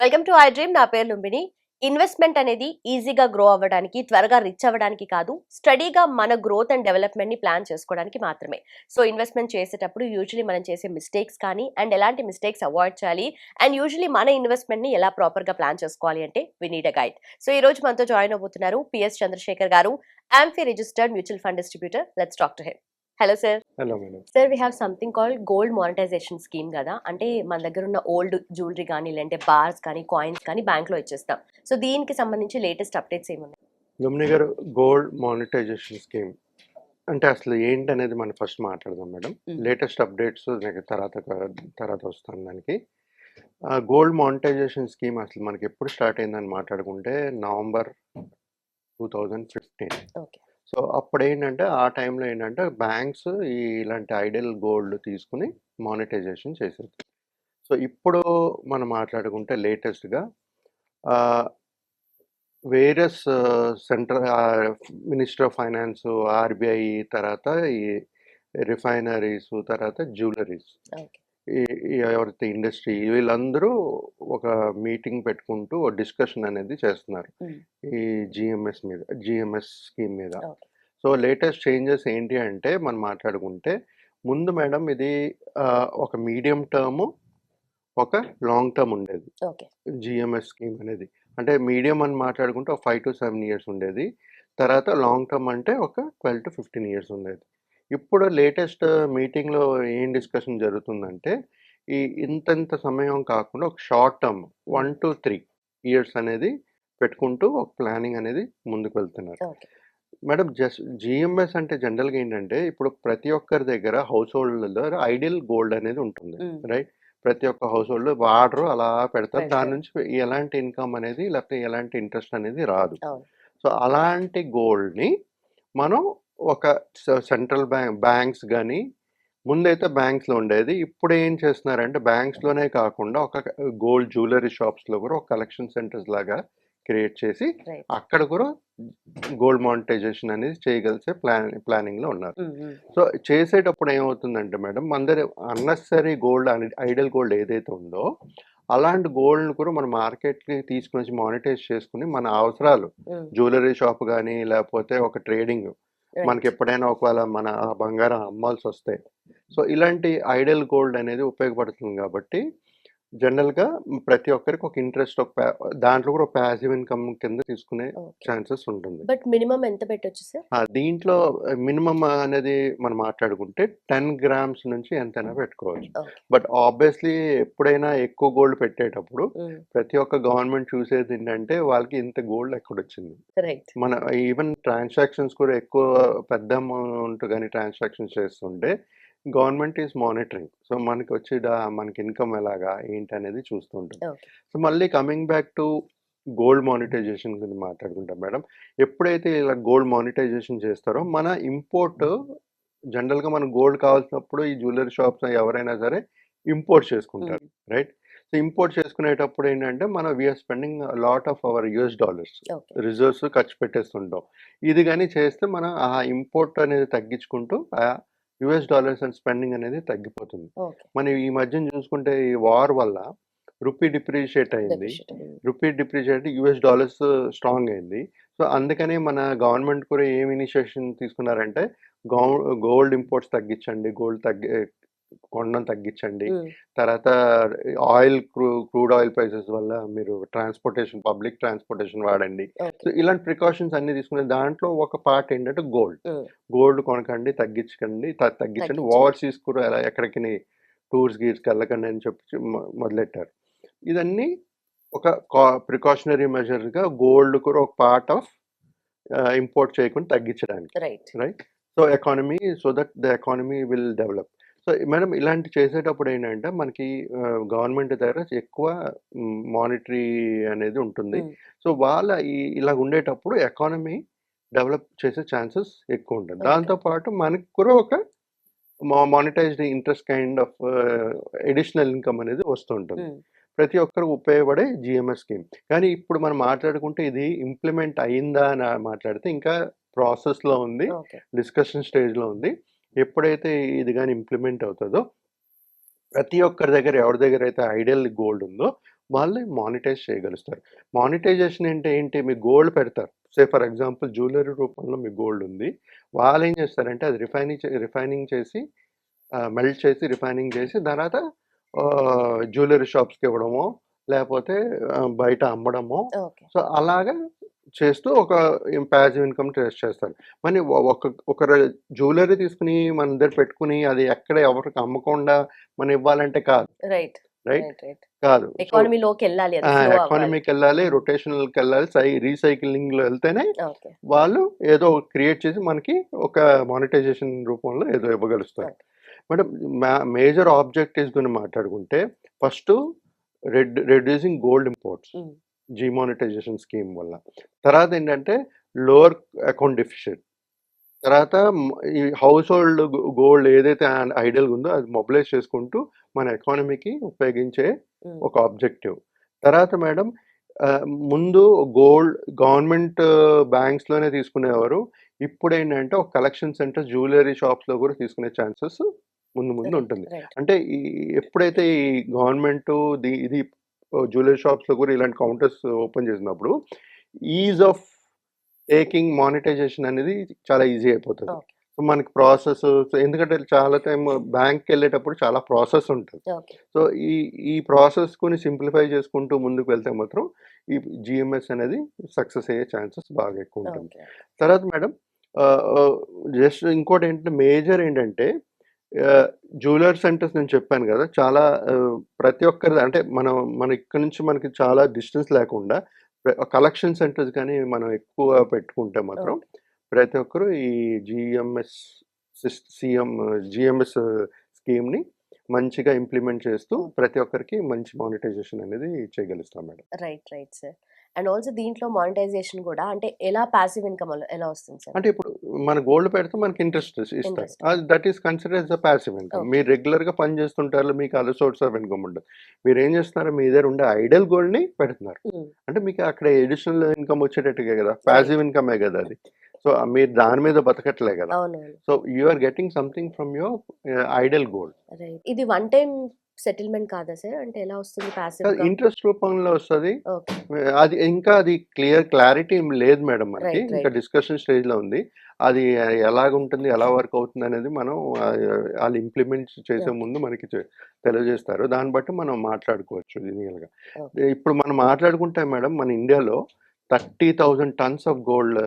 Welcome to I dream. నా పేరు Lumbini. Investment అనేది ఈజీగా గ్రో అవ్వడానికి, త్వరగా రిచ్ అవ్వడానికి కాదు, స్టడీగా మన గ్రోత్ అండ్ డెవలప్మెంట్ ని ప్లాన్ చేసుకోవడానికి మాత్రమే. సో ఇన్వెస్ట్మెంట్ చేసేటప్పుడు యూజువలీ మనం చేసే మిస్టేక్స్ కానీ అండ్ ఎలాంటి మిస్టేక్స్ అవాయిడ్ చేయాలి అండ్ యూజువలీ మన ఇన్వెస్ట్మెంట్ ని ఎలా ప్రాపర్ గా ప్లాన్ చేసుకోవాలి అంటే we need a guide. So ఈ రోజు మనతో జాయిన్ అవబోతున్నారు పిఎస్ చంద్రశేఖర్ గారు, AMFI registered mutual fund distributor. Let's talk to him. Hello sir. Hello madam. Sir, we have something called gold monetisation scheme కదా. అంటే మన దగ్గర ఉన్న ఓల్డ్ జ్యువెలరీ కానీ, లేదంటే బార్స్ కానీ, కాయిన్స్ కానీ బ్యాంక్ లో ఇచ్చేస్తాం. సో దీనికి సంబంధించి లేటెస్ట్ అప్డేట్స్ ఏమున్నాయి? లుంబిని గారు, గోల్డ్ మానిటైజేషన్ స్కీమ్ అంటే అసలు ఏంటి అనేది మనం ఫస్ట్ మాట్లాడదాం మేడం. లేటెస్ట్ అప్డేట్స్ నాకు తర్వాత వస్తాను దానికి. గోల్డ్ మానిటైజేషన్ స్కీమ్ అసలు మనకి ఎప్పుడు స్టార్ట్ అయిందని మాట్లాడుకుంటే నవంబర్ 2015. ఓకే. సో అప్పుడు ఏంటంటే ఆ టైంలో ఏంటంటే బ్యాంక్స్ ఇలాంటి ఐడియల్ గోల్డ్ తీసుకుని మానిటైజేషన్ చేసేది. సో ఇప్పుడు మనం మాట్లాడుకుంటే లేటెస్ట్గా various central minister of finance, RBI, తర్వాత ఈ రిఫైనరీస్, తర్వాత జ్యువెలరీస్, ఓకే. ఎవరైతే ఇండస్ట్రీ వీళ్ళందరూ ఒక మీటింగ్ పెట్టుకుంటూ డిస్కషన్ అనేది చేస్తున్నారు ఈ జిఎంఎస్ స్కీమ్ మీద. ఓకే. సో లేటెస్ట్ చేంజెస్ ఏంటి అంటే మనం మాట్లాడుకుంటే ముందు మేడం ఇది ఒక మీడియం టర్మ్, ఒక లాంగ్ టర్మ్ ఉండేది ఓకే. జిఎంఎస్ స్కీమ్ అనేది. అంటే మీడియం అని మాట్లాడుకుంటే ఒక 5 to 7 years ఉండేది. తర్వాత లాంగ్ టర్మ్ అంటే ఒక 12 to 15 years ఉండేది. ఇప్పుడు లేటెస్ట్ మీటింగ్లో ఏం డిస్కషన్ జరుగుతుందంటే ఇంత సమయం కాకుండా ఒక షార్ట్ టర్మ్ 1 to 3 years అనేది పెట్టుకుంటూ ఒక ప్లానింగ్ అనేది ముందుకు వెళ్తున్నారు. ఓకే. మేడం, జస్ట్ జిఎంఎస్ అంటే జనరల్గా ఏంటంటే ఇప్పుడు ప్రతి ఒక్కరి దగ్గర హౌస్ హోల్డ్లో ఐడియల్ గోల్డ్ అనేది ఉంటుంది, రైట్? ప్రతి ఒక్క హౌస్ హోల్డ్ వాడరు, అలా పెడతారు. దాని నుంచి ఎలాంటి ఇన్కమ్ అనేది లేకపోతే ఎలాంటి ఇంట్రెస్ట్ అనేది రాదు. అవును. సో అలాంటి గోల్డ్ని మనం ఒక సెంట్రల్ బ్యాంక్స్ కానీ, ముందైతే బ్యాంక్స్లో ఉండేది, ఇప్పుడు ఏం చేస్తున్నారంటే బ్యాంక్స్లోనే కాకుండా ఒక గోల్డ్ జ్యువెలరీ షాప్స్లో కూడా ఒక కలెక్షన్ సెంటర్స్ లాగా క్రియేట్ చేసి రైట్. అక్కడ కూడా గోల్డ్ మానిటైజేషన్ అనేది చేయగలిసే ప్లానింగ్లో ఉన్నారు. సో చేసేటప్పుడు ఏమవుతుందంటే మేడం, అందరి అన్నెసరీ గోల్డ్, ఐడల్ గోల్డ్ ఏదైతే ఉందో అలాంటి గోల్డ్ కూడా మన మార్కెట్కి తీసుకుని వచ్చి మానిటైజ్ చేసుకుని మన అవసరాలు, జ్యువెలరీ షాప్ కానీ లేకపోతే ఒక ట్రేడింగ్, మనకి ఎప్పుడైనా ఒకవేళ మన బంగారం అమ్మాల్సి వస్తే, సో ఇలాంటి ఐడల్ గోల్డ్ అనేది ఉపయోగపడుతుంది. కాబట్టి జనరల్గా ప్రతి ఒక్కరికి ఒక ఇంట్రెస్ట్, దాంట్లో కూడా ప్యాసివ్ ఇన్కమ్ కింద తీసుకునే ఛాన్సెస్ ఉంటుంది. బట్ మినిమం ఎంత పెట్టొచ్చు సార్? దీంట్లో మినిమం అనేది మనం మాట్లాడుకుంటే 10 grams నుంచి ఎంతైనా పెట్టుకోవచ్చు. బట్ ఆబ్వియస్లీ ఎప్పుడైనా ఎక్కువ గోల్డ్ పెట్టేటప్పుడు ప్రతి ఒక్క గవర్నమెంట్ చూసేది ఏంటంటే వాళ్ళకి ఇంత గోల్డ్ ఎక్కడొచ్చింది. మన ఈవెన్ ట్రాన్సాక్షన్స్ కూడా ఎక్కువ పెద్ద అమౌంట్ కానీ ట్రాన్సాక్షన్స్ చేస్తుంటే గవర్నమెంట్ ఈజ్ మానిటరింగ్. సో మనకి వచ్చి మనకి ఇన్కమ్ ఎలాగా ఏంటి అనేది చూస్తుంటుంది. సో మళ్ళీ coming back to gold monetisation గురించి మాట్లాడుకుంటాం మేడం. ఎప్పుడైతే ఇలా గోల్డ్ మానిటైజేషన్ చేస్తారో మన ఇంపోర్ట్, జనరల్గా మన గోల్డ్ కావాల్సినప్పుడు ఈ జ్యువెలరీ షాప్స్ ఎవరైనా సరే ఇంపోర్ట్ చేసుకుంటారు, రైట్? సో ఇంపోర్ట్ చేసుకునేటప్పుడు ఏంటంటే మనం we're spending lot of our US$ reserves ఖర్చు పెట్టేస్తుంటాం. ఇది కానీ చేస్తే మనం ఆ ఇంపోర్ట్ అనేది తగ్గించుకుంటూ US$ అండ్ స్పెండింగ్ అనేది తగ్గిపోతుంది. మనం ఈ మధ్యన చూసుకుంటే ఈ వార్ వల్ల రూపీ డిప్రిషియేట్ అయింది. రూపీ డిప్రిషియేట్ US$ స్ట్రాంగ్ అయింది. సో అందుకనే మన గవర్నమెంట్ కూడా ఏం ఇనిషియేషన్ తీసుకున్నారంటే గోల్డ్ ఇంపోర్ట్స్ తగ్గించండి, కొనడం తగ్గించండి. తర్వాత క్రూడ్ ఆయిల్ ప్రైసెస్ వల్ల మీరు పబ్లిక్ ట్రాన్స్పోర్టేషన్ వాడండి. సో ఇలాంటి ప్రికాషన్స్ అన్ని తీసుకునే దాంట్లో ఒక పార్ట్ ఏంటంటే గోల్డ్ కొనకండి, తగ్గించండి. ఓవర్సీస్ కూడా ఎక్కడికి టూర్స్ గీర్స్కి వెళ్ళకండి అని చెప్పి మొదలెట్టారు. ఇదన్నీ ఒక ప్రికాషనరీ మెజర్గా గోల్డ్ కూడా ఒక పార్ట్ ఆఫ్ ఇంపోర్ట్ చేయకుండా తగ్గించడానికి, right? So that the economy will develop. So madam, ఇలాంటి చేసేటప్పుడు ఏంటంటే మనకి గవర్నమెంట్ దగ్గర ఎక్కువ మానిటరీ అనేది ఉంటుంది. సో వాళ్ళ ఇలా ఉండేటప్పుడు ఎకానమీ డెవలప్ చేసే ఛాన్సెస్ ఎక్కువ ఉంటుంది. దాంతోపాటు మనకి కూడా ఒక monetised interest kind of additional income అనేది వస్తుంటుంది. ప్రతి ఒక్కరికి ఉపయోగపడే జిఎంఎస్ స్కీమ్. కానీ ఇప్పుడు మనం మాట్లాడుకుంటే ఇది ఇంప్లిమెంట్ అయిందా అని మాట్లాడితే ఇంకా ప్రాసెస్లో ఉంది, డిస్కషన్ స్టేజ్లో ఉంది. ఎప్పుడైతే ఇది కానీ ఇంప్లిమెంట్ అవుతుందో ప్రతి ఒక్కరి దగ్గర, ఎవరి దగ్గర అయితే ఐడియల్ గోల్డ్ ఉందో వాళ్ళు మానిటైజ్ చేయగలుగుతారు. మానిటైజేషన్ అంటే ఏంటి? మీకు గోల్డ్ పెడతారు. ఫర్ ఎగ్జాంపుల్ జ్యువెలరీ రూపంలో మీకు గోల్డ్ ఉంది. వాళ్ళేం చేస్తారంటే అది రిఫైనింగ్ చేసి మెల్ట్ చేసి రిఫైనింగ్ చేసి తర్వాత జ్యువెలరీ షాప్స్‌కి ఇవ్వడమో, లేపోతే బయట అమ్మడమో. ఓకే. సో, అలాగా చేస్తూ ఒక పాసివ్ ఇన్‌కమ్ చేస్తారు. మరి ఒకరు జ్యువెలరీ తీసుకొని మన దగ్గర పెట్టుకొని అది ఎక్కడ ఎవరికి అమ్మకుండా మనం ఇవ్వాలంటే కాదు. రైట్. రైట్? రైట్. కాదు. సో, ఎకానమీలోకెళ్ళాలి అది ఫ్లో అవ్వాలి. ఎకానమీకెళ్ళాలి, రొటేషనల్‌కెళ్ళాలి, రీసైక్లింగ్‌లో వెళ్తేనే ఓకే. వాళ్ళు ఏదో క్రియేట్ చేసి మనకి ఒక మానిటైజేషన్ రూపంలో ఏదో ఇవ్వగలుగుతారు. ఓకే. మేడం మేజర్ ఆబ్జెక్టివ్స్ గురించి మాట్లాడుకుంటే ఫస్టు రెడ్యూసింగ్ గోల్డ్ ఇంపోర్ట్స్ హ్మ్. డీమానిటైజేషన్ స్కీమ్ వల్ల. తర్వాత ఏంటంటే లోవర్ అకౌంట్ డెఫిసిట్. తర్వాత ఈ హౌస్ హోల్డ్ గోల్డ్ ఏదైతే ఐడియల్‌గా ఉందో అది మొబిలైజ్ చేసుకుంటూ మన ఎకానమీకి ఉపయోగించే హ్మ్. ఒక ఆబ్జెక్టివ్. తర్వాత మేడం ముందు గోల్డ్ గవర్నమెంట్ బ్యాంక్స్‌లోనే తీసుకునేవారు. ఇప్పుడేంటంటే ఒక కలెక్షన్ సెంటర్ జ్యువెలరీ షాప్స్‌లో కూడా తీసుకునే ఛాన్సెస్ ముందు ఉంటుంది. రైట్. అంటే ఎప్పుడైతే ఈ గవర్నమెంటు ఇది జ్యువెలరీ షాప్స్‌లో కూడా ఇలాంటి కౌంటర్స్ ఓపెన్ చేసినప్పుడు ఈజ్ ఆఫ్ టేకింగ్ మానిటైజేషన్ అనేది చాలా ఈజీ అయిపోతది. ఓకే. సో, మనకి ప్రాసెస్ ఎందుకంటే చాలా టైం బ్యాంక్‌కెళ్ళేటప్పుడు చాలా ప్రాసెస్ ఉంటది. ఓకే. సో, ఈ ప్రాసెస్‌ని సింప్లిఫై చేసుకుంటూ ముందుకు వెళ్తే మాత్రం ఈ జీఎంఎస్ అనేది సక్సెస్ అయ్యే ఛాన్సెస్ బాగా ఎక్కువ ఉంటుంది. ఓకే. తర్వాత మేడం ఆహ్, ఆహ్, జస్ట్ ఇంకోటేంటంటే మేజర్ ఏంటంటే జ్యువెలరీ సెంటర్స్ నేను చెప్పాను గదా! చాలా ప్రతి ఒక్కరిది అంటే మన ఇక్కడి నుంచి మనకి చాలా డిస్టెన్స్ లేకుండా కలెక్షన్ సెంటర్స్ కానీ మనం ఎక్కువ పెట్టుకుంటే మాత్రం ప్రతి ఒక్కరు ఈ జీఎంఎస్ స్కీమ్‌ని మంచిగా ఇంప్లిమెంట్ చేస్తూ ప్రతి ఒక్కరికి మంచి మానిటైజేషన్ అనేది చేయగలుగుతాం madam. Right. Right sir. And also దీంట్లో మానిటైజేషన్ కూడా అంటే ఎలా పాసివ్ ఇన్‌కమ్ ఎలా వస్తుంది సార్? అంటే ఇప్పుడు మన గోల్డ్ పెడితే మనకి ఇంట్రెస్ట్ ఇస్తారు. ఇంట్రెస్ట్. అది that is considered as a passive income. Okay. మీరు రెగ్యులర్‌గా పని చేస్తుంటారు. మీకు అదర్ సోర్స్ ఆఫ్ ఇన్‌కమ్ ఉండదు. మీరేం చేస్తున్నారు? మీ దగ్గర ఉండే ఐడియల్ గోల్డ్‌ని పెడుతున్నారు. హ్మ్. అంటే మీకు అక్కడ అడిషనల్ ఇన్‌కమ్ వచ్చేటట్టుగే కదా! పాసివ్ ఇన్‌కమే కదా అది. సో, మీరు దాని మీద బతకట్లే కదా! అవునవును. So, you are getting something from your ideal gold. Right. ఇది వన్ టైమ్ సెటిల్‌మెంట్ కాదా సార్? అంటే ఎలా వస్తుంది పాసివ్‌గా? ఇంట్రెస్ట్ రూపంలో వస్తది. ఓకే. అది క్లారిటీ లేదు మేడం మనకి. రైట్. ఇంకా రైట్. డిస్కషన్ స్టేజ్‌లో ఉంది. అది ఎలాగుంటుంది, ఎలా వర్క్ అవుతుందనేది మనం ఆళ్ళు ఇంప్లిమెంట్ చేసే ఓకే. ముందు మనకి తెలియజేస్తారు. దాన్ని బట్టి మనం మాట్లాడుకోవచ్చు రియల్‌గా. ఓకే. ఇప్పుడు మనం మాట్లాడుకుంటే మేడం మన ఇండియాలో 30,000 టన్స్ ఆఫ్ గోల్డ్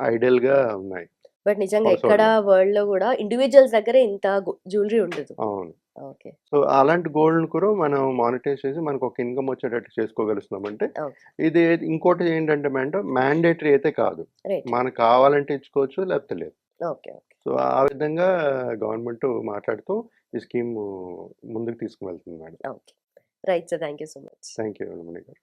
ఐడియల్‌గా ఉన్నాయి. బట్ నిజంగా హౌస్ ఎక్కడ హోల్డ్‌లో. వరల్డ్‌లో గూడా ఇండివిడ్యువల్స్ దగ్గరే ఇంత జ్యువెలరీ ఉండదు. అవును. ఓకే. సో, అలాంటి గోల్డ్‌ని కూడా మనం మానిటైజ్ చేసి మనకొక ఇన్‌కమ్ వచ్చేటట్టు చేసుకోగలుగుతున్నామంటే, ఓకే. ఇది ఇంకోటి ఏంటంటే మేడం మ్యాండేటరీ అయితే కాదు. రైట్. మనకు కావాలంటే ఇచ్చుకోవచ్చు, లేకపోతే లేదు. ఓకే. ఓకే. సో, ఆ విధంగా గవర్నమెంట్ మాట్లాడుతూ ఈ స్కీమ్ ముందుకు తీసుకువెళ్తుంది madam. Okay. Right sir. Thank you so much. Thank you Ramani గారు.